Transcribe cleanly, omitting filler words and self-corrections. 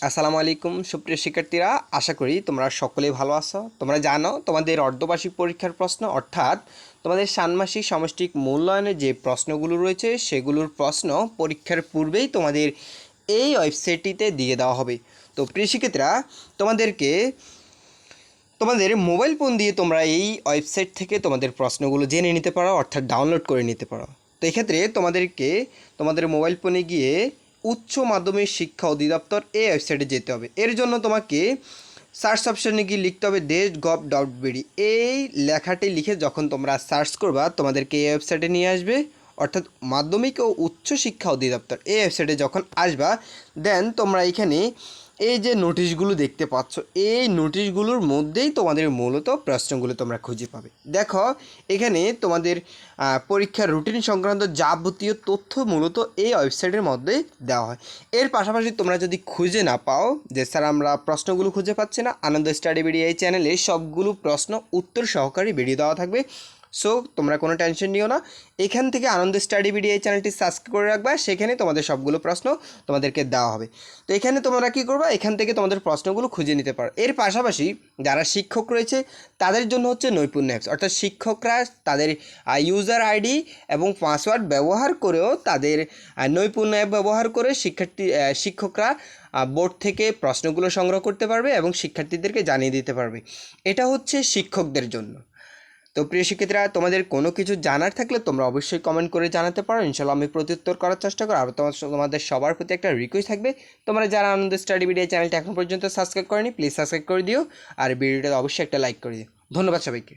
আসসালামু আলাইকুম সুপ্রিয় শিক্ষার্থীরা, আশা করি তোমরা সকলেই ভালো আছো। তোমরা জানো তোমাদের অর্ধবার্ষিক পরীক্ষার প্রশ্ন অর্থাৎ তোমাদের ষান্মাসিক সামষ্টিক মূল্যায়নের যে প্রশ্নগুলো রয়েছে সেগুলোর প্রশ্ন পরীক্ষার পূর্বেই তোমাদের এই ওয়েবসাইটটিতে দিয়ে দেওয়া হবে। তো প্রিয় শিক্ষার্থীরা, তোমাদেরকে তোমাদের মোবাইল ফোন দিয়ে তোমরা এই ওয়েবসাইট থেকে তোমাদের প্রশ্নগুলো জেনে নিতে পারো, অর্থাৎ ডাউনলোড করে নিতে পারো। তো এক্ষেত্রে তোমাদেরকে তোমাদের মোবাইল ফোনে গিয়ে উচ্চ মাধ্যমিক শিক্ষা অধিদপ্তর এই ওয়েবসাইটে যেতে হবে। এর জন্য তোমাকে সার্চ অপশানে গিয়ে লিখতে হবে desh.gov.bd। এই লেখাটি লিখে যখন তোমরা সার্চ করবা তোমাদেরকে এই ওয়েবসাইটে নিয়ে আসবে, অর্থাৎ মাধ্যমিক ও উচ্চ শিক্ষা অধিদপ্তর এই ওয়েবসাইটে যখন আসবা দেন তোমরা এখানে এই যে নোটিশগুলো দেখতে পাচ্ছ, এই নোটিশগুলোর মধ্যেই তোমাদের মূলত প্রশ্নগুলো তোমরা খুঁজে পাবে। দেখো এখানে তোমাদের পরীক্ষার রুটিন সংক্রান্ত যাবতীয় তথ্য মূলত এই ওয়েবসাইটের মধ্যেই দেওয়া হয়। এর পাশাপাশি তোমরা যদি খুঁজে না পাও যে স্যার আমরা প্রশ্নগুলো খুঁজে পাচ্ছি না, আনন্দ স্টাডি ভিডিও এই চ্যানেলে সবগুলো প্রশ্ন উত্তর সহকারে ভিডিও দেওয়া থাকবে। সো তোমরা কোনো টেনশন নিও না, এখান থেকে আনন্দ স্টাডি ভিডিও এই চ্যানেলটি সাবস্ক্রাইব করে রাখবা, সেখানে তোমাদের সবগুলো প্রশ্ন তোমাদেরকে দেওয়া হবে। তো এখানে তোমরা কী করবা, এখান থেকে তোমাদের প্রশ্নগুলো খুঁজে নিতে পারো। এর পাশাপাশি যারা শিক্ষক রয়েছে তাদের জন্য হচ্ছে নৈপুণ্য অ্যাপস, অর্থাৎ শিক্ষকরা তাদের ইউজার আইডি এবং পাসওয়ার্ড ব্যবহার করেও তাদের নৈপুণ্য অ্যাপ ব্যবহার করে শিক্ষকরা বোর্ড থেকে প্রশ্নগুলো সংগ্রহ করতে পারবে এবং শিক্ষার্থীদেরকে জানিয়ে দিতে পারবে। এটা হচ্ছে শিক্ষকদের জন্য। তো প্রিয় শিক্ষার্থীরা, তোমাদের কোনো কিছু জানার থাকলে তোমরা অবশ্যই কমেন্ট করে জানাতে পারো, ইনশাল্লাহ আমি প্রত্যুত্তর করার চেষ্টা করব। আর তোমাদের সবার প্রতি একটা রিকোয়েস্ট থাকবে, তোমরা যারা আনন্দ স্টাডি ভিডিও চ্যানেলটা এখন পর্যন্ত সাবস্ক্রাইব করেনি প্লিজ সাবস্ক্রাইব করে দিও, আর ভিডিওটা অবশ্যই একটা লাইক করে দিও। ধন্যবাদ সবাইকে।